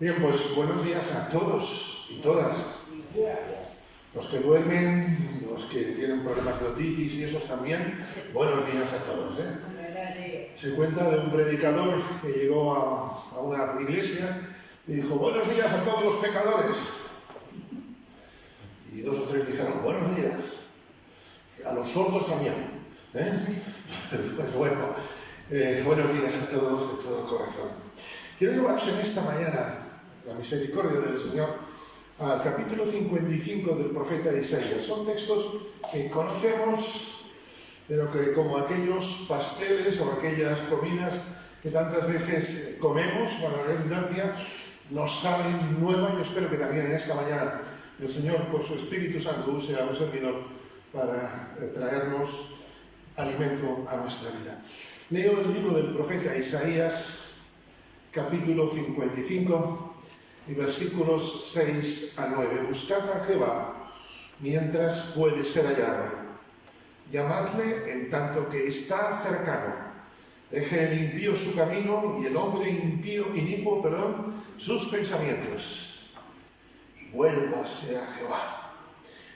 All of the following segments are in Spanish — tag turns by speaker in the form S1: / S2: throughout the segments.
S1: Bien, pues buenos días a todos y todas. Los que duermen, los que tienen problemas de otitis y esos también, buenos días a todos. Se cuenta de un predicador que llegó a una iglesia y dijo: buenos días a todos los pecadores. Y dos o tres dijeron: buenos días. A los sordos también. Pues bueno, buenos días a todos de todo corazón. Quiero llevaros en esta mañana, la misericordia del Señor, al capítulo 55 del profeta Isaías. Son textos que conocemos, pero que, como aquellos pasteles o aquellas comidas que tantas veces comemos, para la redundancia, nos saben nueva. Yo espero que también en esta mañana el Señor, por su Espíritu Santo, use a un servidor para traernos alimento a nuestra vida. Leo el libro del profeta Isaías, capítulo 55, y versículos 6 a 9. Buscad a Jehová mientras puede ser hallado. Llamadle en tanto que está cercano. Deje el impío su camino y el hombre inicuo, sus pensamientos. Y vuélvase a Jehová,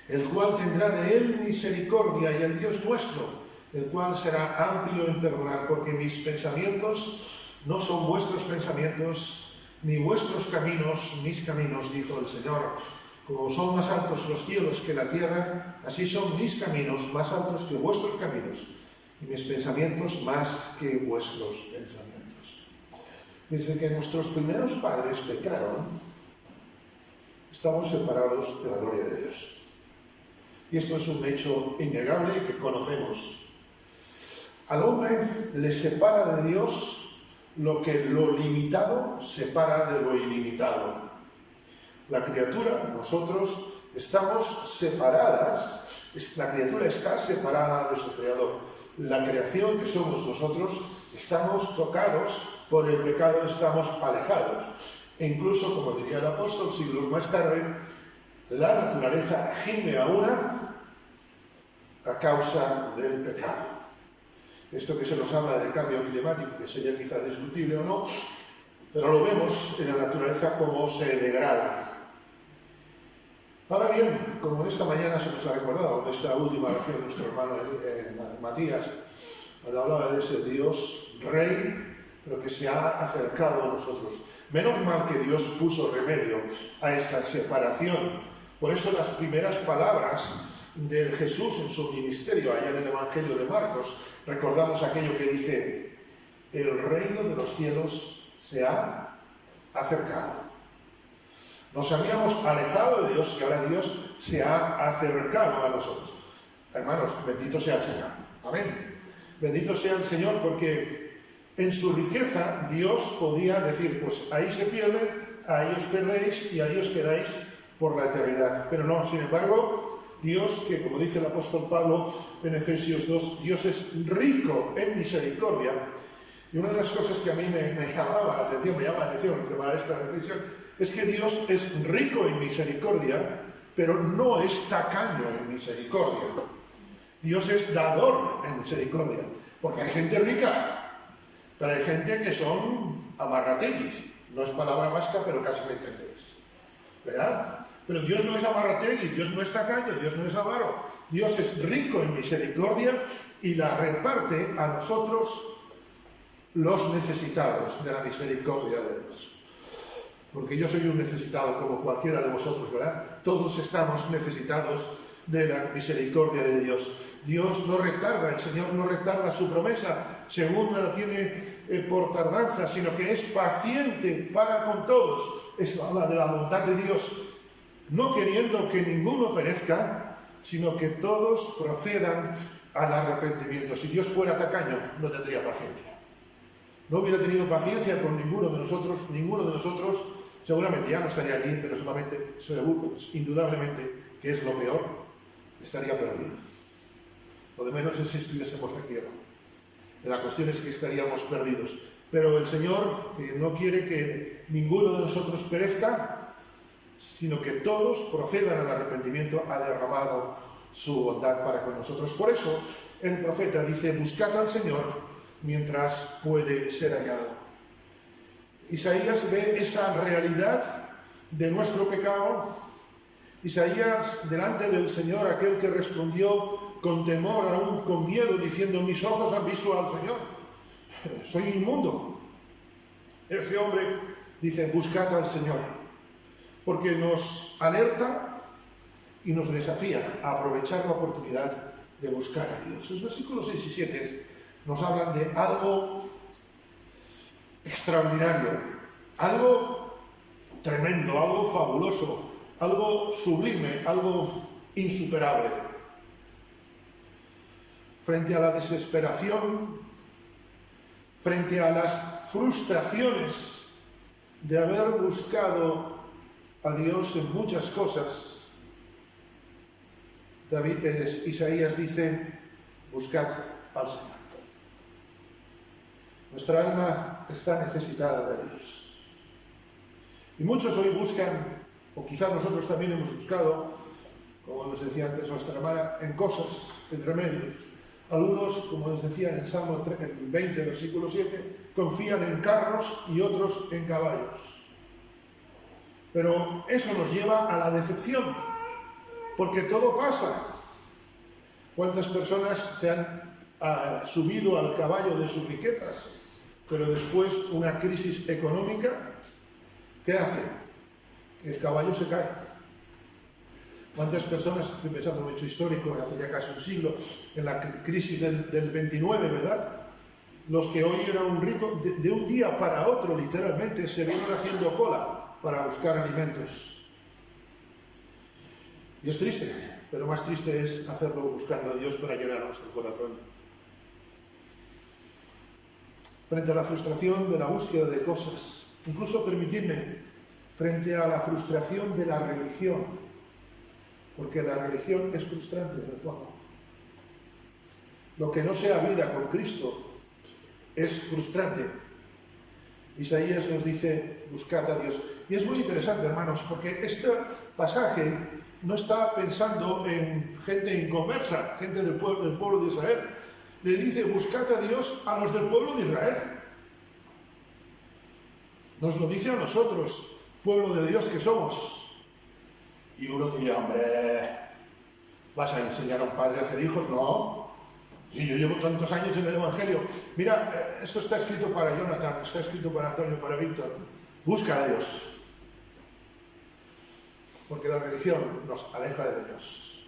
S1: el cual tendrá de él misericordia, y el Dios nuestro, el cual será amplio en perdonar, porque mis pensamientos no son vuestros pensamientos, ni vuestros caminos mis caminos, dijo el Señor. Como son más altos los cielos que la tierra, así son mis caminos más altos que vuestros caminos, y mis pensamientos más que vuestros pensamientos. Desde que nuestros primeros padres pecaron, estamos separados de la gloria de Dios. Y esto es un hecho innegable que conocemos. Al hombre le separa de Dios lo que lo limitado separa de lo ilimitado. La criatura, nosotros, estamos separadas, la criatura está separada de su creador. La creación que somos nosotros, estamos tocados por el pecado, estamos alejados. E incluso, como diría el apóstol siglos más tarde, la naturaleza gime a una a causa del pecado. Esto que se nos habla del cambio climático, que sería quizá discutible o no, pero lo vemos en la naturaleza como se degrada. Ahora bien, como esta mañana se nos ha recordado en esta última oración de nuestro hermano Matías, cuando hablaba de ese Dios Rey, pero que se ha acercado a nosotros. Menos mal que Dios puso remedio a esta separación. Por eso las primeras palabras del Jesús en su ministerio, allá en el Evangelio de Marcos, recordamos aquello que dice: el reino de los cielos se ha acercado. Nos habíamos alejado de Dios y ahora Dios se ha acercado a nosotros. Hermanos, bendito sea el Señor. Amén. Bendito sea el Señor, porque en su riqueza Dios podía decir: pues ahí se pierden, ahí os perdéis y ahí os quedáis por la eternidad. Pero no, sin embargo, Dios, que como dice el apóstol Pablo en Efesios 2, Dios es rico en misericordia. Y una de las cosas que a mí me llama la atención preparar esta reflexión, es que Dios es rico en misericordia, pero no es tacaño en misericordia. Dios es dador en misericordia, porque hay gente rica, pero hay gente que son amarrategis. No es palabra vasca, pero casi me entendéis, ¿verdad? Pero Dios no es amarrategui, Dios no es tacaño, Dios no es avaro. Dios es rico en misericordia y la reparte a nosotros, los necesitados de la misericordia de Dios. Porque yo soy un necesitado como cualquiera de vosotros, ¿verdad? Todos estamos necesitados de la misericordia de Dios. Dios no retarda, el Señor no retarda su promesa, según la tiene por tardanza, sino que es paciente para con todos. Esto habla de la bondad de Dios, no queriendo que ninguno perezca, sino que todos procedan al arrepentimiento. Si Dios fuera tacaño, no tendría paciencia. No hubiera tenido paciencia con ninguno de nosotros, seguramente ya no estaría aquí, pero indudablemente, que es lo peor, estaría perdido. Lo de menos es si estuviésemos aquí, ¿no? La cuestión es que estaríamos perdidos. Pero el Señor, que no quiere que ninguno de nosotros perezca, sino que todos procedan al arrepentimiento, ha derramado su bondad para con nosotros. Por eso el profeta dice: buscad al Señor mientras puede ser hallado. Isaías ve esa realidad de nuestro pecado. Isaías, delante del Señor, aquel que respondió con temor, aún con miedo, diciendo: mis ojos han visto al Señor, soy inmundo. Ese hombre dice: buscad al Señor, porque nos alerta y nos desafía a aprovechar la oportunidad de buscar a Dios. Los versículos 6 y 7 nos hablan de algo extraordinario, algo tremendo, algo fabuloso, algo sublime, algo insuperable. Frente a la desesperación, frente a las frustraciones de haber buscado a Dios en muchas cosas, Isaías dice: buscad al Señor. Nuestra alma está necesitada de Dios. Y muchos hoy buscan, o quizás nosotros también hemos buscado, como nos decía antes nuestra hermana, en cosas, en remedios. Algunos, como nos decía en el Salmo 20, versículo 7, confían en carros y otros en caballos. Pero eso nos lleva a la decepción, porque todo pasa. ¿Cuántas personas se han subido al caballo de sus riquezas, pero después una crisis económica, ¿qué hace? El caballo se cae. ¿Cuántas personas, estoy pensando en un hecho histórico, hace ya casi un siglo, en la crisis del 29, ¿verdad? Los que hoy eran ricos, de un día para otro, literalmente, se vieron haciendo cola para buscar alimentos. Y es triste, pero más triste es hacerlo buscando a Dios para llenar nuestro corazón. Frente a la frustración de la búsqueda de cosas, incluso permitidme, frente a la frustración de la religión, porque la religión es frustrante en el fondo. Lo que no sea vida con Cristo es frustrante. Isaías nos dice: buscad a Dios. Y es muy interesante, hermanos, porque este pasaje no está pensando en gente inconversa, gente del pueblo de Israel. Le dice: buscad a Dios a los del pueblo de Israel. Nos lo dice a nosotros, pueblo de Dios que somos. Y uno diría: hombre, ¿vas a enseñar a un padre a hacer hijos? No. Y yo llevo tantos años en el Evangelio. Mira, esto está escrito para Jonathan, está escrito para Antonio, para Víctor. Busca a Dios. Porque la religión nos aleja de Dios.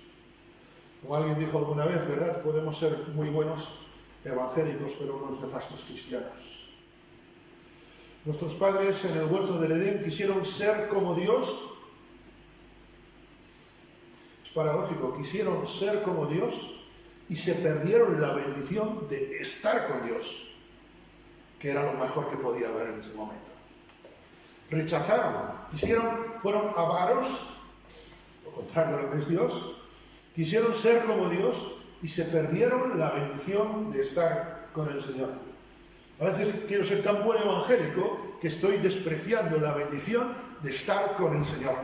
S1: Como alguien dijo alguna vez, ¿verdad? Podemos ser muy buenos evangélicos, pero unos nefastos cristianos. Nuestros padres en el huerto del Edén quisieron ser como Dios. Es paradójico, quisieron ser como Dios y se perdieron la bendición de estar con Dios, que era lo mejor que podía haber en ese momento. Rechazaron, fueron avaros, lo contrario a lo que es Dios, quisieron ser como Dios y se perdieron la bendición de estar con el Señor. A veces quiero ser tan buen evangélico que estoy despreciando la bendición de estar con el Señor.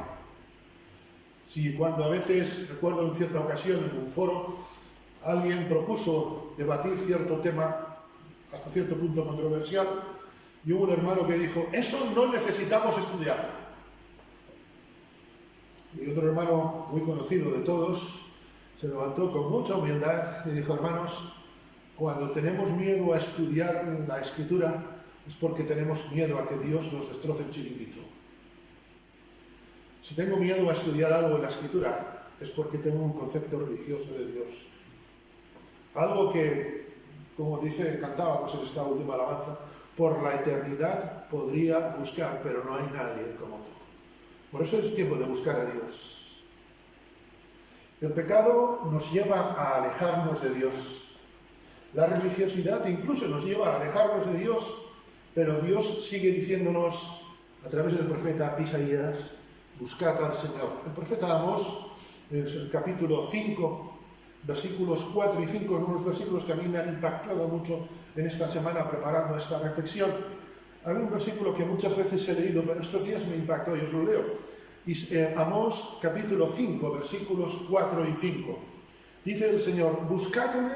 S1: Si cuando a veces, recuerdo en cierta ocasión en un foro, alguien propuso debatir cierto tema hasta cierto punto controversial, y hubo un hermano que dijo: eso no necesitamos estudiar. Y otro hermano muy conocido de todos se levantó con mucha humildad y dijo: hermanos, cuando tenemos miedo a estudiar la Escritura es porque tenemos miedo a que Dios nos destroce el chiringuito. Si tengo miedo a estudiar algo en la Escritura es porque tengo un concepto religioso de Dios. Algo que, como cantábamos en esta última alabanza, por la eternidad podría buscar, pero no hay nadie como tú. Por eso es tiempo de buscar a Dios. El pecado nos lleva a alejarnos de Dios. La religiosidad incluso nos lleva a alejarnos de Dios, pero Dios sigue diciéndonos a través del profeta Isaías: buscad al Señor. El profeta Amós, en el capítulo 5, versículos 4 y 5, en unos versículos que a mí me han impactado mucho en esta semana preparando esta reflexión. Hay un versículo que muchas veces he leído, pero estos días me impactó y os lo leo. Amós capítulo 5, versículos 4 y 5. Dice el Señor: buscadme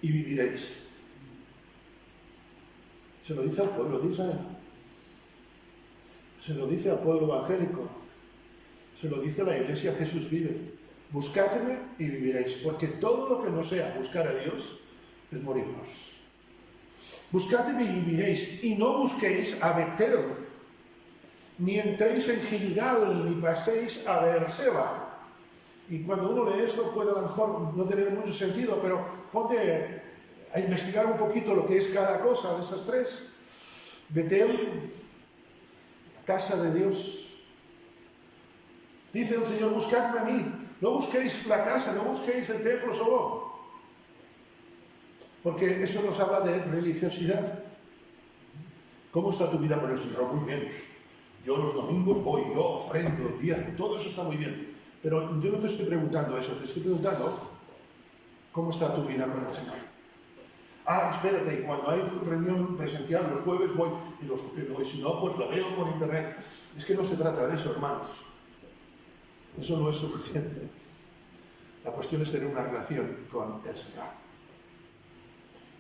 S1: y viviréis. Se lo dice al pueblo de Israel. Se lo dice al pueblo evangélico. Se lo dice a la iglesia Jesús vive. Buscadme y viviréis, porque todo lo que no sea buscar a Dios es morirnos. Buscadme y viviréis, y no busquéis a Betel, ni entréis en Gilgal, ni paséis a Beerseba. Y cuando uno lee esto puede a lo mejor no tener mucho sentido, pero ponte a investigar un poquito lo que es cada cosa de esas tres. Betel, la casa de Dios. Dice el Señor, buscadme a mí. No busquéis la casa, no busquéis el templo solo. Porque eso nos habla de religiosidad. ¿Cómo está tu vida con el Señor? Muy bien. Yo los domingos voy, yo ofrendo, todo eso está muy bien. Pero yo no te estoy preguntando eso, te estoy preguntando ¿cómo está tu vida con el Señor? Espérate, cuando hay reunión presencial los jueves voy, y si no, pues lo veo por internet. Es que no se trata de eso, hermanos. Eso no es suficiente. La cuestión es tener una relación con el Señor.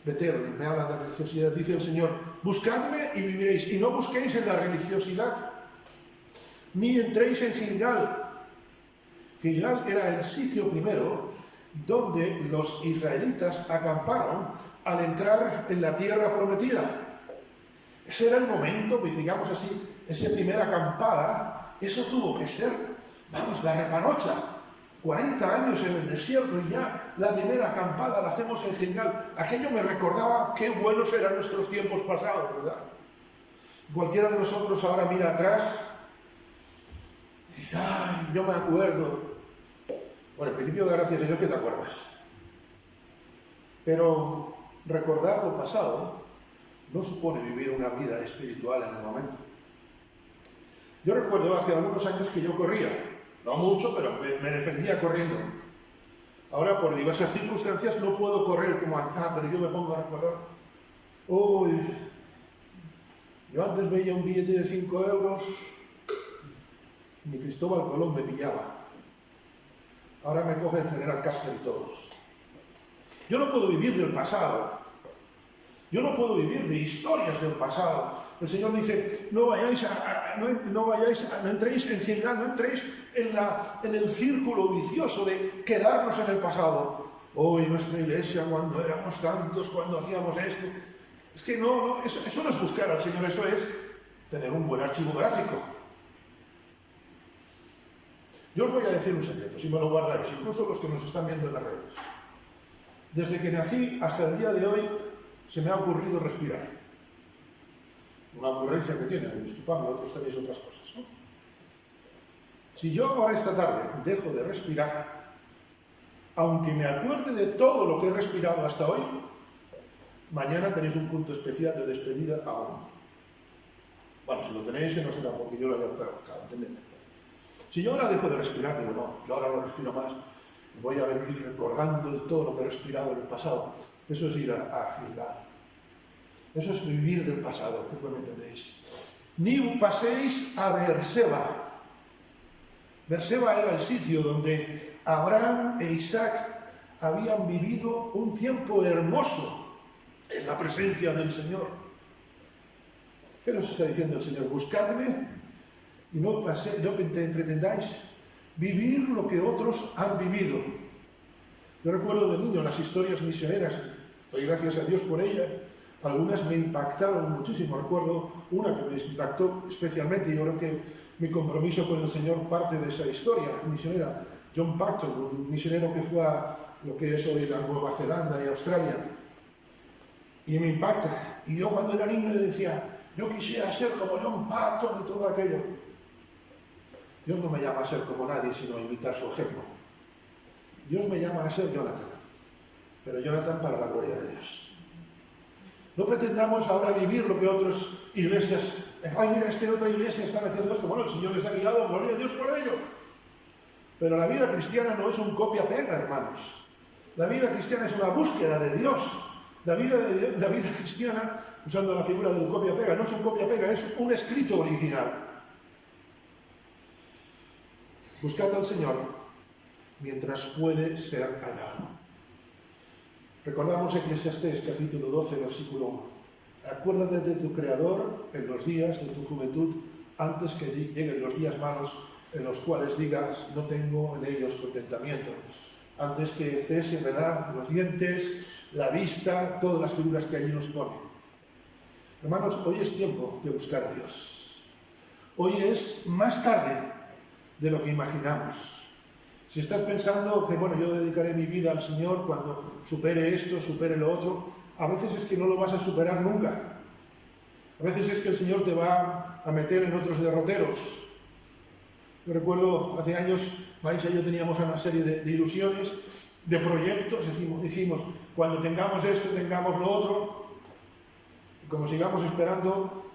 S1: Betel, me habla de religiosidad, dice el Señor, buscadme y viviréis, y no busquéis en la religiosidad, ni entréis en Gilgal. Gilgal era el sitio primero donde los israelitas acamparon al entrar en la tierra prometida. Ese era el momento, digamos así, esa primera acampada, eso tuvo que ser, la repanocha. 40 años en el desierto y ya la primera acampada la hacemos en Gilgal. Aquello me recordaba qué buenos eran nuestros tiempos pasados, ¿verdad? Cualquiera de nosotros ahora mira atrás y dice, yo me acuerdo. Bueno, en principio de gracias a Dios que te acuerdas. Pero recordar lo pasado no supone vivir una vida espiritual en el momento. Yo recuerdo hace algunos años que yo corría. No mucho, pero me defendía corriendo. Ahora, por diversas circunstancias, no puedo correr como antes. Pero yo me pongo a recordar. Yo antes veía un billete de 5 euros y mi Cristóbal Colón me pillaba. Ahora me coge el general Castro y todos. Yo no puedo vivir del pasado. Yo no puedo vivir de historias del pasado. El Señor dice, no entréis en Gilgal, no entréis en el círculo vicioso de quedarnos en el pasado. Hoy nuestra iglesia, cuando éramos tantos, cuando hacíamos esto. Es que eso no es buscar al Señor, eso es tener un buen archivo gráfico. Yo os voy a decir un secreto, si me lo guardáis, incluso los que nos están viendo en las redes. Desde que nací hasta el día de hoy, se me ha ocurrido respirar. Una ocurrencia que tiene, disculpadme, otros tenéis otras cosas, ¿no? Si yo ahora esta tarde dejo de respirar, aunque me acuerde de todo lo que he respirado hasta hoy, mañana tenéis un punto especial de despedida aún. Bueno, si lo tenéis, no será porque yo lo haya buscado, ¿entendéis? Si yo ahora dejo de respirar, digo, no, yo ahora no respiro más, voy a venir recordando todo lo que he respirado en el pasado. Eso es ir a Gilgal. Eso es vivir del pasado, ¿qué me entendéis? Ni paséis a Beerseba. Beerseba era el sitio donde Abraham e Isaac habían vivido un tiempo hermoso en la presencia del Señor. ¿Qué nos está diciendo el Señor? Buscadme y no pretendáis vivir lo que otros han vivido. Yo recuerdo de niño las historias misioneras, doy gracias a Dios por ellas, algunas me impactaron muchísimo. Recuerdo una que me impactó especialmente, y yo creo que mi compromiso con el Señor parte de esa historia misionera. John Paton, un misionero que fue a lo que es hoy la Nueva Zelanda y Australia, y me impacta. Y yo cuando era niño le decía, yo quisiera ser como John Paton y todo aquello. Dios no me llama a ser como nadie, sino a imitar su ejemplo. Dios me llama a ser Jonathan, pero Jonathan para la gloria de Dios. No pretendamos ahora vivir lo que otras iglesias, mira, es que en otra iglesia están haciendo esto. Bueno, el Señor les ha guiado, gloria a Dios por ello. Pero la vida cristiana no es un copia-pega, hermanos. La vida cristiana es una búsqueda de Dios. La vida cristiana, usando la figura del copia-pega, no es un copia-pega, es un escrito original. Buscad al Señor mientras puede ser hallado. Recordamos Eclesiastés capítulo 12, versículo 1. Acuérdate de tu Creador en los días de tu juventud, antes que lleguen los días malos en los cuales digas, no tengo en ellos contentamiento. Antes que cesen, ¿verdad?, los dientes, la vista, todas las figuras que allí nos ponen. Hermanos, hoy es tiempo de buscar a Dios. Hoy es más tarde de lo que imaginamos. Si estás pensando que, bueno, yo dedicaré mi vida al Señor cuando supere esto, supere lo otro, a veces es que no lo vas a superar nunca. A veces es que el Señor te va a meter en otros derroteros. Yo recuerdo, hace años, Marisa y yo teníamos una serie de ilusiones, de proyectos. Dijimos, cuando tengamos esto, tengamos lo otro. Y como sigamos esperando,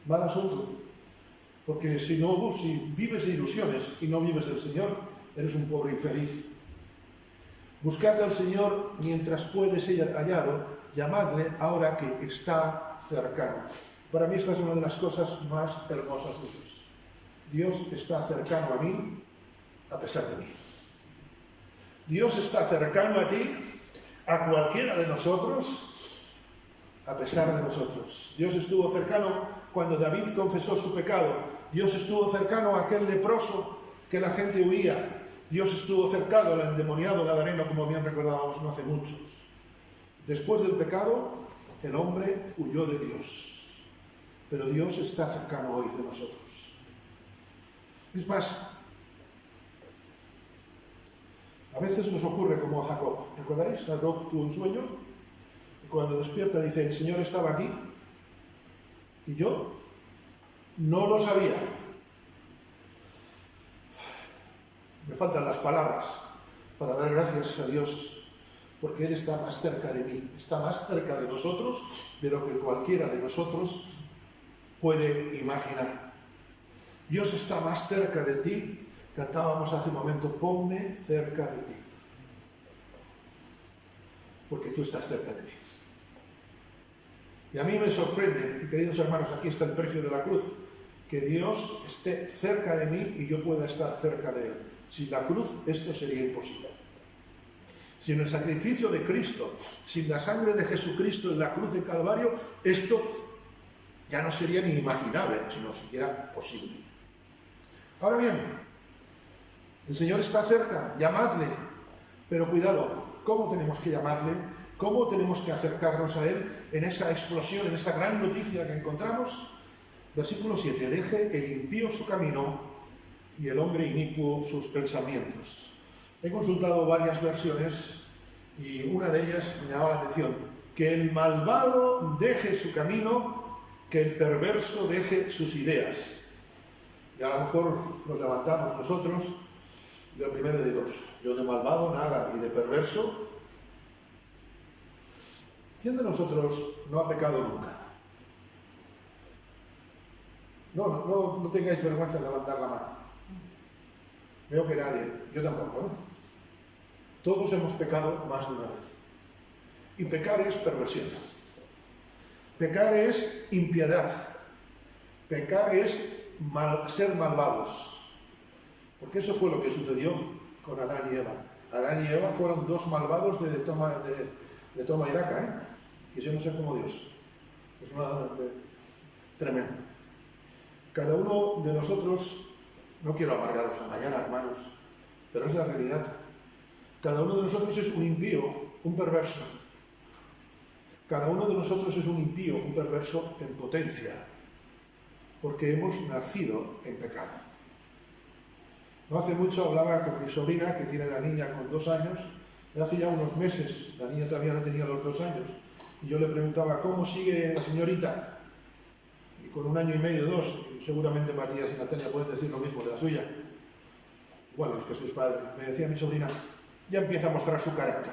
S1: mal asunto. Porque si vives de ilusiones y no vives del Señor, eres un pobre infeliz. Buscad al Señor mientras puede ser hallado, llamadle ahora que está cercano. Para mí esta es una de las cosas más hermosas de Dios. Dios está cercano a mí a pesar de mí. Dios está cercano a ti, a cualquiera de nosotros, a pesar de nosotros. Dios estuvo cercano cuando David confesó su pecado. Dios estuvo cercano a aquel leproso que la gente huía. Dios estuvo cercano al endemoniado gadareno, como bien recordábamos no hace muchos. Después del pecado, el hombre huyó de Dios. Pero Dios está cercano hoy de nosotros. Es más, a veces nos ocurre como a Jacob. ¿Recordáis? Jacob tuvo un sueño y cuando despierta dice, el Señor estaba aquí y yo no lo sabía. Me faltan las palabras para dar gracias a Dios porque Él está más cerca de mí, está más cerca de nosotros de lo que cualquiera de nosotros puede imaginar. Dios está más cerca de ti. Cantábamos hace un momento, ponme cerca de ti. Porque tú estás cerca de mí. Y a mí me sorprende, queridos hermanos, aquí está el precio de la cruz, que Dios esté cerca de mí y yo pueda estar cerca de Él. Sin la cruz esto sería imposible. Sin el sacrificio de Cristo, sin la sangre de Jesucristo en la cruz de Calvario, esto ya no sería ni imaginable, sino siquiera posible. Ahora bien, el Señor está cerca, llamadle, pero cuidado, ¿cómo tenemos que llamarle? ¿Cómo tenemos que acercarnos a Él en esa explosión, en esa gran noticia que encontramos? Versículo 7, deje el impío su camino y el hombre inicuo sus pensamientos. He consultado varias versiones y una de ellas me llamaba la atención, que el malvado deje su camino, que el perverso deje sus ideas. Y a lo mejor nos levantamos nosotros y lo primero de Dios, yo de malvado nada y de perverso. ¿Quién de nosotros no ha pecado nunca? No tengáis vergüenza de levantar la mano. Veo que nadie, yo tampoco, ¿eh? Todos hemos pecado más de una vez. Y pecar es perversión. Pecar es impiedad. Pecar es ser malvados. Porque eso fue lo que sucedió con Adán y Eva. Adán y Eva fueron dos malvados de toma y daca, ¿eh? Quisieron ser como Dios. Es tremendo. Cada uno de nosotros, no quiero amargaros la mañana, hermanos, pero es la realidad. Cada uno de nosotros es un impío, un perverso. Cada uno de nosotros es un impío, un perverso en potencia, porque hemos nacido en pecado. No hace mucho hablaba con mi sobrina, que tiene la niña con 2 años, y hace ya unos meses, la niña todavía no tenía los 2 años, y yo le preguntaba, ¿cómo sigue la señorita? Y con 1 año y medio, 2, seguramente Matías y Natalia pueden decir lo mismo de la suya. Bueno, los que sois padres. Me decía mi sobrina, ya empieza a mostrar su carácter.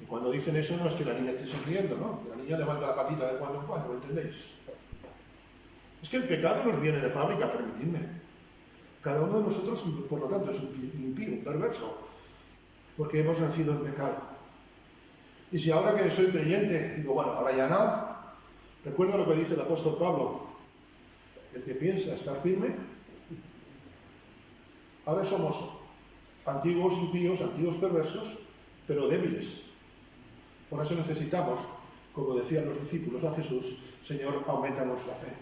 S1: Y cuando dicen eso no es que la niña esté sonriendo, ¿no? La niña levanta la patita de cuando en cuando, ¿me entendéis? Es que el pecado nos viene de fábrica, permitidme. Cada uno de nosotros, por lo tanto, es un impío, un perverso, porque hemos nacido en pecado. Y si ahora que soy creyente, digo, bueno, ahora ya no, recuerda lo que dice el apóstol Pablo, el que piensa estar firme, ahora somos antiguos impíos, antiguos perversos, pero débiles. Por eso necesitamos como decían los discípulos a Jesús, Señor, aumentanos la fe.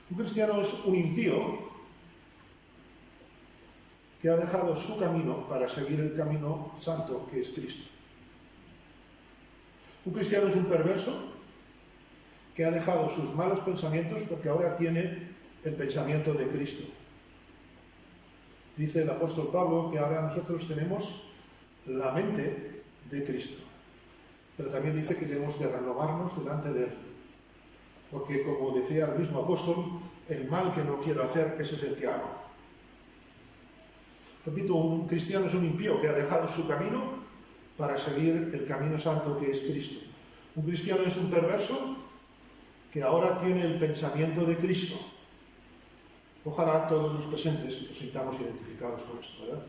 S1: Un cristiano es un impío que ha dejado su camino para seguir el camino santo que es Cristo. Un cristiano es un perverso que ha dejado sus malos pensamientos porque ahora tiene el pensamiento de Cristo. Dice el apóstol Pablo que ahora nosotros tenemos la mente de Cristo, pero también dice que debemos de renovarnos delante de Él, porque como decía el mismo apóstol, el mal que no quiero hacer, ese es el que hago. Repito, un cristiano es un impío que ha dejado su camino para seguir el camino santo que es Cristo. Un cristiano es un perverso que ahora tiene el pensamiento de Cristo. Ojalá todos los presentes nos sintamos identificados con esto, ¿verdad?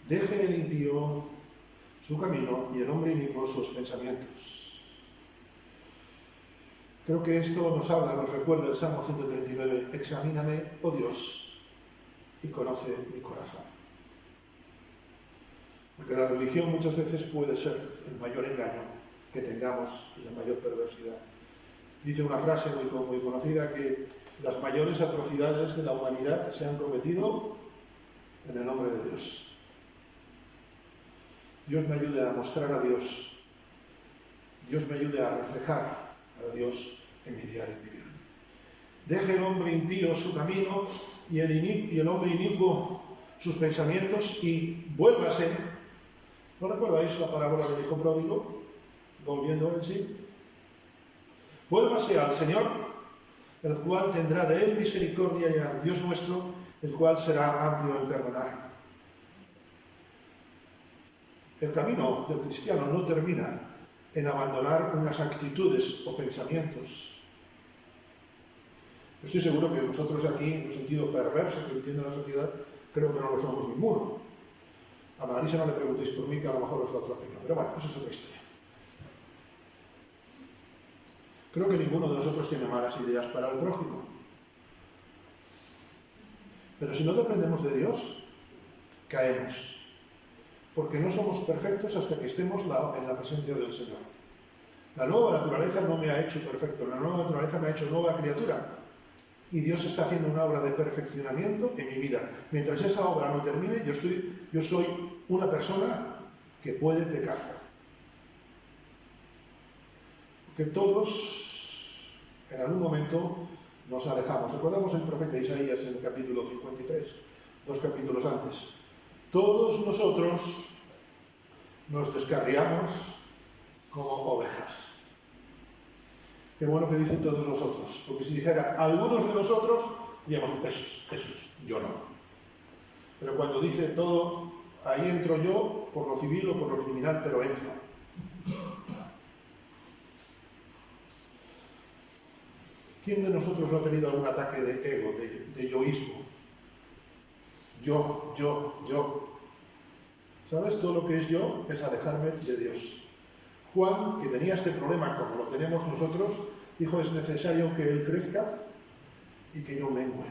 S1: Deje el impío su camino y el hombre inicuo sus pensamientos. Creo que esto nos habla, nos recuerda el Salmo 139, examíname, oh Dios, y conoce mi corazón. Porque la religión muchas veces puede ser el mayor engaño que tengamos y la mayor perversidad. Dice una frase muy conocida que las mayores atrocidades de la humanidad se han cometido en el nombre de Dios. Dios me ayude a mostrar a Dios. Dios me ayude a reflejar a Dios en mi diario vivir. Deje el hombre impío su camino y el hombre inicuo sus pensamientos y vuélvase. ¿No recordáis la parábola del hijo pródigo? Volviendo en sí. Vuélvase al Señor, el cual tendrá de él misericordia, y al Dios nuestro, el cual será amplio en perdonar. El camino del cristiano no termina en abandonar unas actitudes o pensamientos. Estoy seguro que nosotros de aquí, en el sentido perverso que entiende la sociedad, creo que no lo somos ninguno. A Marisa no le preguntéis por mí, que a lo mejor os da otra opinión, pero bueno, eso es otra historia. Creo que ninguno de nosotros tiene malas ideas para el prójimo. Pero si no dependemos de Dios, caemos. Porque no somos perfectos hasta que estemos en la presencia del Señor. La nueva naturaleza no me ha hecho perfecto, la nueva naturaleza me ha hecho nueva criatura. Y Dios está haciendo una obra de perfeccionamiento en mi vida. Mientras esa obra no termine, yo soy una persona que puede pecar. Porque todos, en algún momento, nos alejamos. Recordamos el profeta Isaías en el capítulo 53, 2 capítulos antes. Todos nosotros nos descarriamos como ovejas. Qué bueno que dicen todos nosotros, porque si dijera algunos de nosotros, diríamos, esos, yo no. Pero cuando dice todo, ahí entro yo, por lo civil o por lo criminal, pero entro. ¿Quién de nosotros no ha tenido algún ataque de ego, de yoísmo? Yo. ¿Sabes? Todo lo que es yo es alejarme de Dios. Juan, que tenía este problema como lo tenemos nosotros, dijo, es necesario que Él crezca y que yo mengue.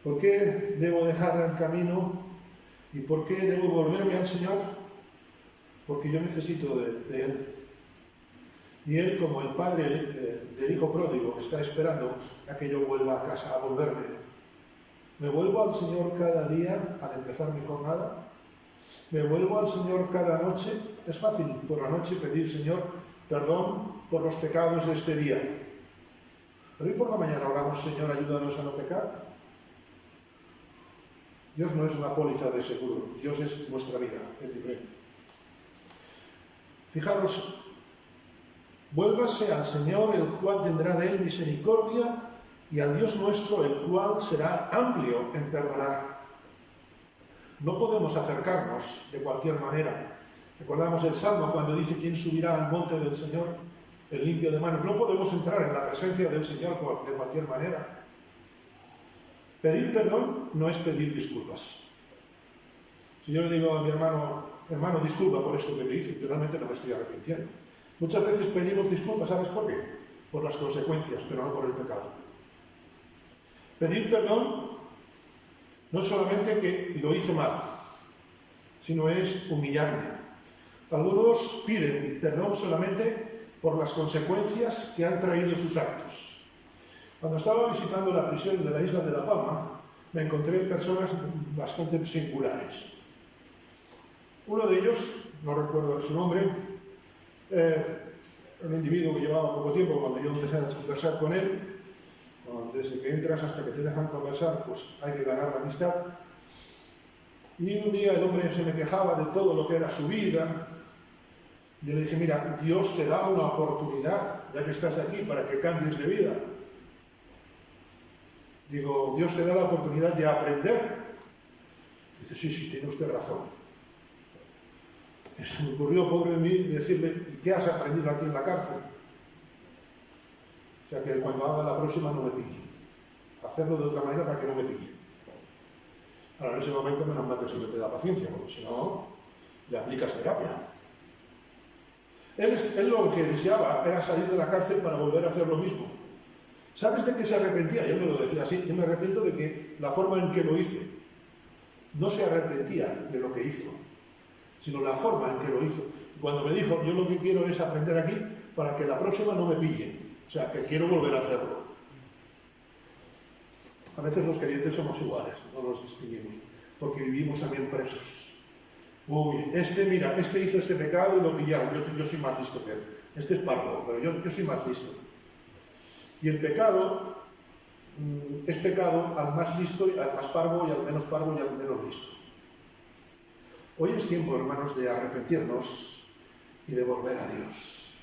S1: ¿Por qué debo dejar el camino y por qué debo volverme al Señor? Porque yo necesito de Él. Y Él, como el padre del hijo pródigo, está esperando a que yo vuelva a casa, a volverme. ¿Me vuelvo al Señor cada día al empezar mi jornada? ¿Me vuelvo al Señor cada noche? Es fácil por la noche pedir, Señor, perdón por los pecados de este día. Pero hoy por la mañana oramos, Señor, ayúdanos a no pecar. Dios no es una póliza de seguro, Dios es nuestra vida, es diferente. Fijaros, vuélvase al Señor, el cual tendrá de él misericordia, y al Dios nuestro, el cual será amplio en perdonar. No podemos acercarnos de cualquier manera. Recordamos el Salmo cuando dice, ¿quién subirá al monte del Señor? El limpio de manos. No podemos entrar en la presencia del Señor de cualquier manera. Pedir perdón no es pedir disculpas. Si yo le digo a mi hermano, disculpa por esto que te hice, yo realmente no me estoy arrepintiendo. Muchas veces pedimos disculpas, ¿sabes por qué? Por las consecuencias, pero no por el pecado. Pedir perdón no es solamente que lo hice mal, sino es humillarme, Algunos piden perdón solamente por las consecuencias que han traído sus actos. Cuando estaba visitando la prisión de la isla de La Palma, me encontré personas bastante singulares. Uno de ellos, no recuerdo su nombre, un individuo que llevaba poco tiempo. Cuando yo empecé a conversar con él, desde que entras hasta que te dejan conversar, pues hay que ganar la amistad. Y un día el hombre se me quejaba de todo lo que era su vida. Yo le dije, mira, Dios te da una oportunidad, ya que estás aquí, para que cambies de vida. Digo, Dios te da la oportunidad de aprender. Dice, sí, tiene usted razón. Y se me ocurrió, pobre de mí, decirle, ¿qué has aprendido aquí en la cárcel? O sea, que cuando haga la próxima no me pille. Hacerlo de otra manera para que no me pille. Ahora, en ese momento, menos mal que el Señor te da paciencia, porque si no, le aplicas terapia. Él lo que deseaba era salir de la cárcel para volver a hacer lo mismo. ¿Sabes de qué se arrepentía? Yo me lo decía así, yo me arrepiento de que la forma en que lo hice. No se arrepentía de lo que hizo, sino la forma en que lo hizo. Cuando me dijo, yo lo que quiero es aprender aquí para que la próxima no me pillen. O sea, que quiero volver a hacerlo. A veces los creyentes somos iguales, no nos distinguimos, porque vivimos también presos. Uy, este hizo este pecado y lo pillaron, yo soy más listo que él. Este es parvo, pero yo soy más listo. Y el pecado es pecado al más listo, al más parvo y al menos listo. Hoy es tiempo, hermanos, de arrepentirnos y de volver a Dios.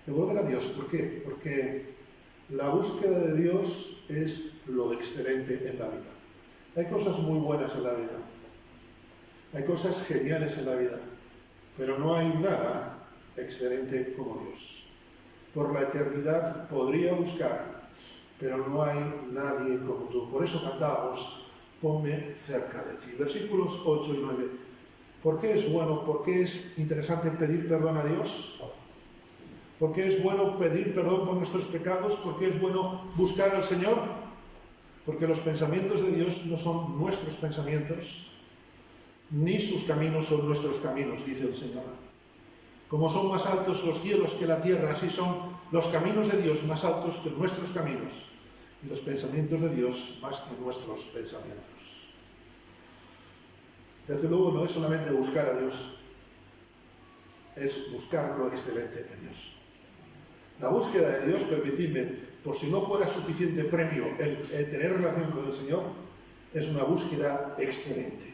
S1: De volver a Dios, ¿por qué? Porque la búsqueda de Dios es lo excelente en la vida. Hay cosas muy buenas en la vida. Hay cosas geniales en la vida. Pero no hay nada excelente como Dios. Por la eternidad podría buscar, pero no hay nadie como tú. Por eso cantábamos, ponme cerca de ti. Versículos 8 y 9. ¿Por qué es bueno, por qué es interesante pedir perdón a Dios? ¿Por qué es bueno pedir perdón por nuestros pecados? ¿Por qué es bueno buscar al Señor? Porque los pensamientos de Dios no son nuestros pensamientos, ni sus caminos son nuestros caminos, dice el Señor. Como son más altos los cielos que la tierra, así son los caminos de Dios más altos que nuestros caminos, y los pensamientos de Dios más que nuestros pensamientos. Desde luego no es solamente buscar a Dios, es buscar lo excelente de Dios. La búsqueda de Dios, permitidme, por si no fuera suficiente premio el tener relación con el Señor, es una búsqueda excelente.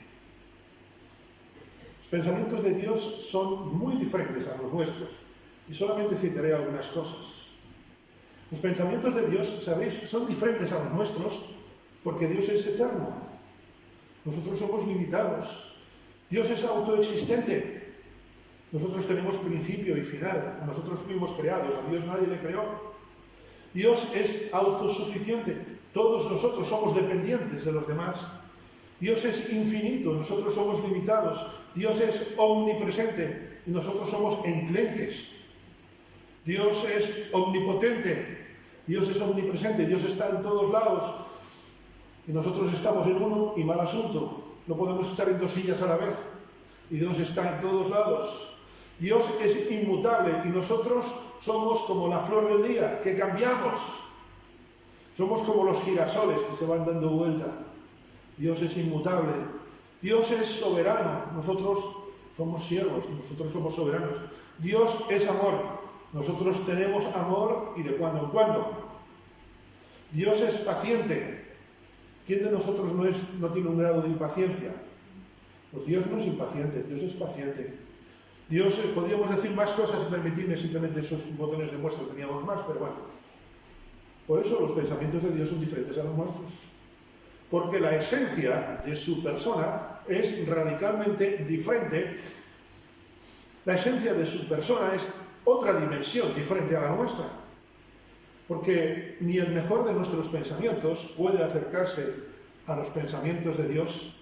S1: Los pensamientos de Dios son muy diferentes a los nuestros, y solamente citaré algunas cosas. Los pensamientos de Dios, sabéis, son diferentes a los nuestros, porque Dios es eterno. Nosotros somos limitados. Dios es autoexistente. Nosotros tenemos principio y final. Nosotros fuimos creados. A Dios nadie le creó. Dios es autosuficiente. Todos nosotros somos dependientes de los demás. Dios es infinito. Nosotros somos limitados. Dios es omnipresente. Y nosotros somos enclenques. Dios es omnipotente. Dios es omnipresente. Dios está en todos lados. Y nosotros estamos en uno y mal asunto. No podemos estar en dos sillas a la vez. Y Dios está en todos lados. Dios es inmutable y nosotros somos como la flor del día, que cambiamos. Somos como los girasoles que se van dando vuelta. Dios es inmutable. Dios es soberano. Nosotros somos siervos, nosotros somos soberanos. Dios es amor. Nosotros tenemos amor y de cuando en cuando. Dios es paciente. ¿Quién de nosotros no tiene un grado de impaciencia? Pues Dios no es impaciente, Dios es paciente. Dios, podríamos decir más cosas, permitidme, simplemente esos botones de muestra teníamos más, pero bueno. Por eso los pensamientos de Dios son diferentes a los nuestros. Porque la esencia de su persona es radicalmente diferente. La esencia de su persona es otra dimensión diferente a la nuestra. Porque ni el mejor de nuestros pensamientos puede acercarse a los pensamientos de Dios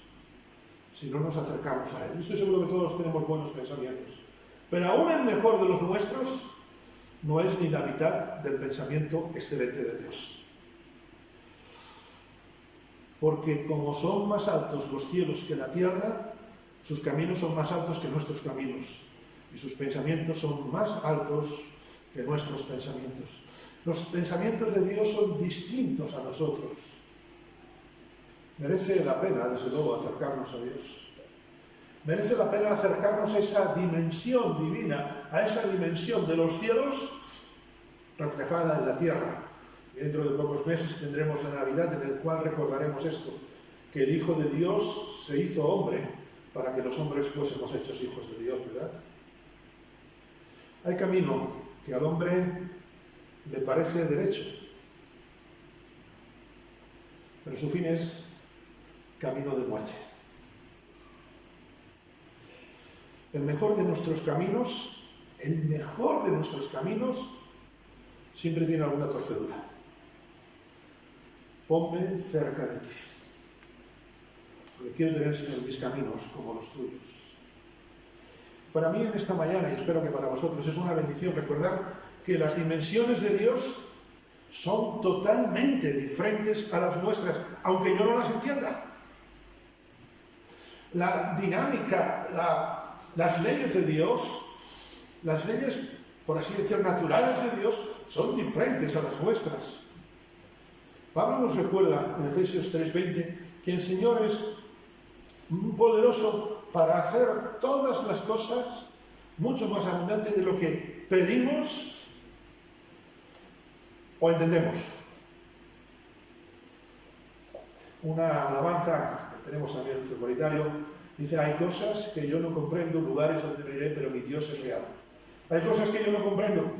S1: si no nos acercamos a Él. Estoy seguro que todos tenemos buenos pensamientos. Pero aún el mejor de los nuestros no es ni la mitad del pensamiento excelente de Dios. Porque como son más altos los cielos que la tierra, Sus caminos son más altos que nuestros caminos y sus pensamientos son más altos que nuestros pensamientos. Los pensamientos de Dios son distintos a nosotros. Merece la pena, desde luego, acercarnos a Dios. Merece la pena acercarnos a esa dimensión divina, a esa dimensión de los cielos reflejada en la tierra. Y dentro de pocos meses tendremos la Navidad en el cual recordaremos esto, que el Hijo de Dios se hizo hombre para que los hombres fuésemos hechos hijos de Dios, ¿verdad? Hay camino que al hombre le parece derecho, pero su fin es camino de muerte. El mejor de nuestros caminos siempre tiene alguna torcedura. Ponme cerca de ti, porque quiero tener, Señor, mis caminos como los tuyos. Para mí en esta mañana, y espero que para vosotros, es una bendición recordar que las dimensiones de Dios son totalmente diferentes a las nuestras, aunque yo no las entienda. La dinámica, las leyes de Dios, las leyes, por así decir, naturales de Dios, son diferentes a las nuestras. Pablo nos recuerda en Efesios 3:20 que el Señor es poderoso para hacer todas las cosas mucho más abundante de lo que pedimos o entendemos. Una alabanza que tenemos también en nuestro comunitario dice: hay cosas que yo no comprendo, lugares donde no iré, pero mi Dios es real. Hay cosas que yo no comprendo.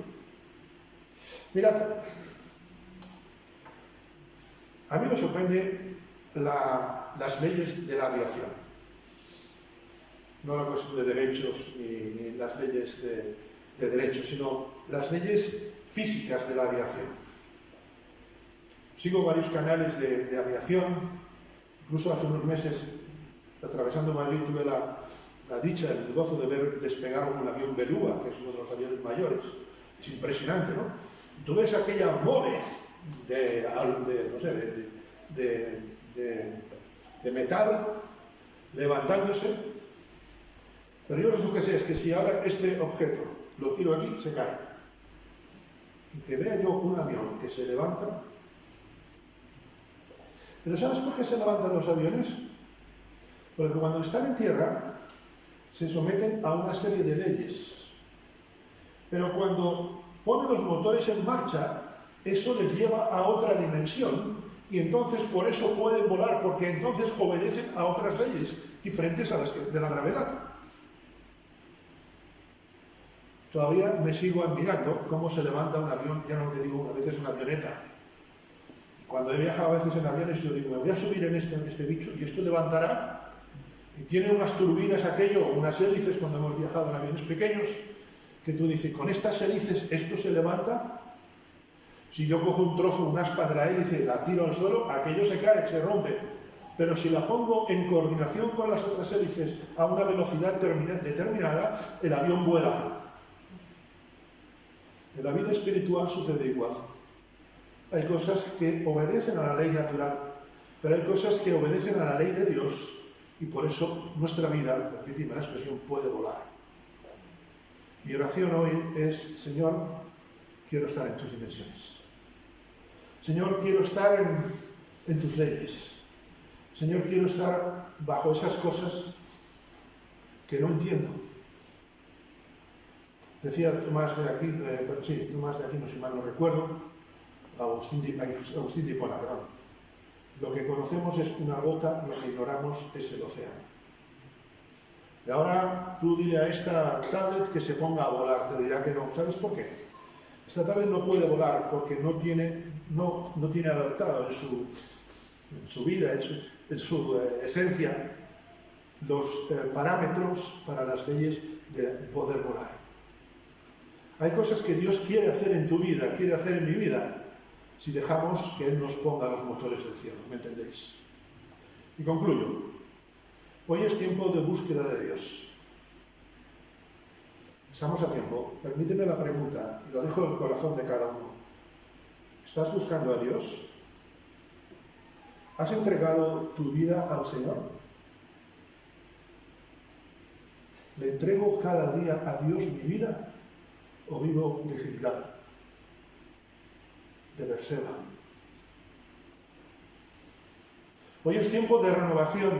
S1: Mirad, a mí me sorprende las leyes de la aviación. No la cuestión de derechos ni las leyes de derechos, sino las leyes físicas de la aviación. Sigo varios canales de aviación. Incluso hace unos meses, atravesando Madrid, tuve la dicha, el gozo de ver despegar un avión Belúa, que es uno de los aviones mayores. Es impresionante, ¿no? Y tú ves aquella mole de metal levantándose, pero yo lo que sé es que si ahora este objeto lo tiro aquí, se cae. Y que vea yo un avión que se levanta. Pero ¿sabes por qué se levantan los aviones? Porque cuando están en tierra se someten a una serie de leyes. Pero cuando ponen los motores en marcha, eso les lleva a otra dimensión y entonces por eso pueden volar, porque entonces obedecen a otras leyes diferentes a las de la gravedad. Todavía me sigo admirando cómo se levanta un avión, ya no te digo, a veces una avioneta. Cuando he viajado a veces en aviones, yo digo, me voy a subir en este bicho y esto levantará. Y tiene unas turbinas aquello, unas hélices, cuando hemos viajado en aviones pequeños, que tú dices, con estas hélices esto se levanta. Si yo cojo un trozo, una aspa de la hélice, la tiro al suelo, aquello se cae, se rompe. Pero si la pongo en coordinación con las otras hélices a una velocidad determinada, el avión vuela. En la vida espiritual sucede igual. Hay cosas que obedecen a la ley natural, pero hay cosas que obedecen a la ley de Dios y por eso nuestra vida, permíteme la expresión, puede volar. Mi oración hoy es: Señor, quiero estar en tus dimensiones. Señor, quiero estar en tus leyes. Señor, quiero estar bajo esas cosas que no entiendo. Decía Tomás de Aquino, si mal no recuerdo, Agustín de Hipona, perdón. Lo que conocemos es una gota, lo que ignoramos es el océano. Y ahora tú dile a esta tablet que se ponga a volar, te dirá que no. ¿Sabes por qué? Esta tablet no puede volar porque no tiene adaptado en su vida, en su esencia, los parámetros para las leyes de poder volar. Hay cosas que Dios quiere hacer en tu vida, quiere hacer en mi vida, si dejamos que Él nos ponga los motores del cielo, ¿me entendéis? Y concluyo. Hoy es tiempo de búsqueda de Dios. Estamos a tiempo. Permíteme la pregunta, y lo dejo en el corazón de cada uno. ¿Estás buscando a Dios? ¿Has entregado tu vida al Señor? ¿Le entrego cada día a Dios mi vida o vivo de Gilgal, de Berseba? Hoy es tiempo de renovación,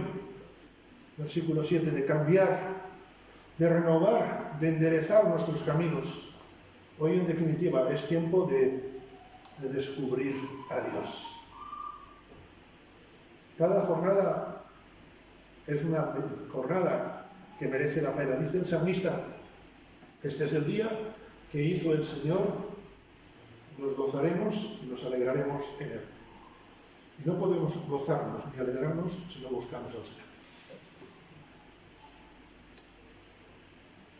S1: versículo 7, de cambiar, de renovar, de enderezar nuestros caminos. Hoy, en definitiva, es tiempo de descubrir a Dios. Cada jornada es una jornada que merece la pena. Dice el salmista, este es el día que hizo el Señor, nos gozaremos y nos alegraremos en él. Y no podemos gozarnos ni alegrarnos si no buscamos al Señor.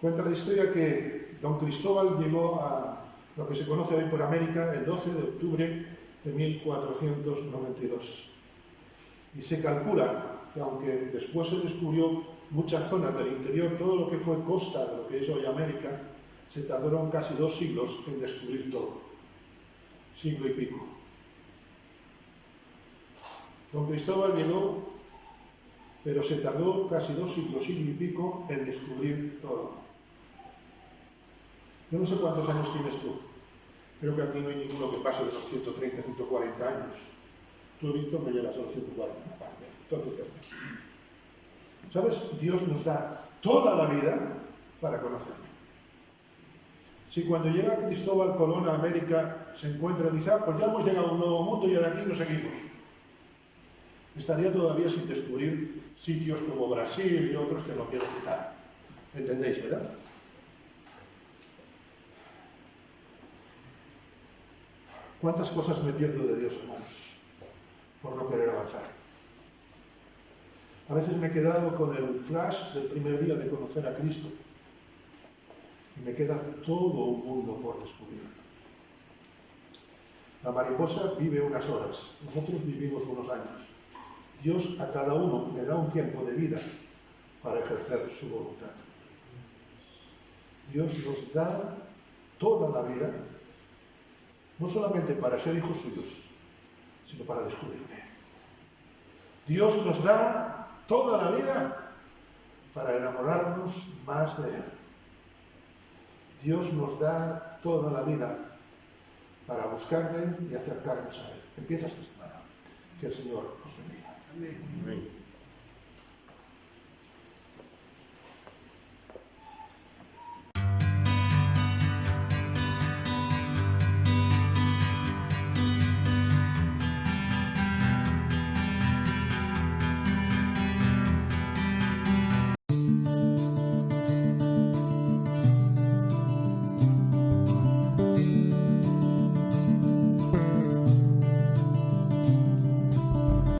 S1: Cuenta la historia que don Cristóbal llegó a lo que se conoce hoy por América el 12 de octubre de 1492. Y se calcula que aunque después se descubrió muchas zonas del interior, todo lo que fue costa de lo que es hoy América, se tardaron casi 2 siglos en descubrir todo. Siglo y pico. Don Cristóbal llegó, pero se tardó casi 2 siglos, siglo y pico, en descubrir todo. Yo no sé cuántos años tienes tú. Creo que aquí no hay ninguno que pase de los 130, 140 años. Tú, Víctor, me llegas a los 140. Entonces ya está. ¿Sabes? Dios nos da toda la vida para conocerlo. Si cuando llega Cristóbal Colón a América se encuentra, dice, pues ya hemos llegado a un nuevo mundo y de aquí nos seguimos. Estaría todavía sin descubrir sitios como Brasil y otros que no quiero citar. ¿Entendéis, verdad? ¿Cuántas cosas me pierdo de Dios, hermanos, por no querer avanzar? A veces me he quedado con el flash del primer día de conocer a Cristo y me queda todo un mundo por descubrir. La mariposa vive unas horas, nosotros vivimos unos años. Dios a cada uno le da un tiempo de vida para ejercer su voluntad. Dios nos da toda la vida, no solamente para ser hijos suyos, sino para descubrirle. Dios nos da toda la vida para enamorarnos más de Él. Dios nos da toda la vida para buscarle y acercarnos a Él. Empieza esta semana. Que el Señor os bendiga.
S2: Amén.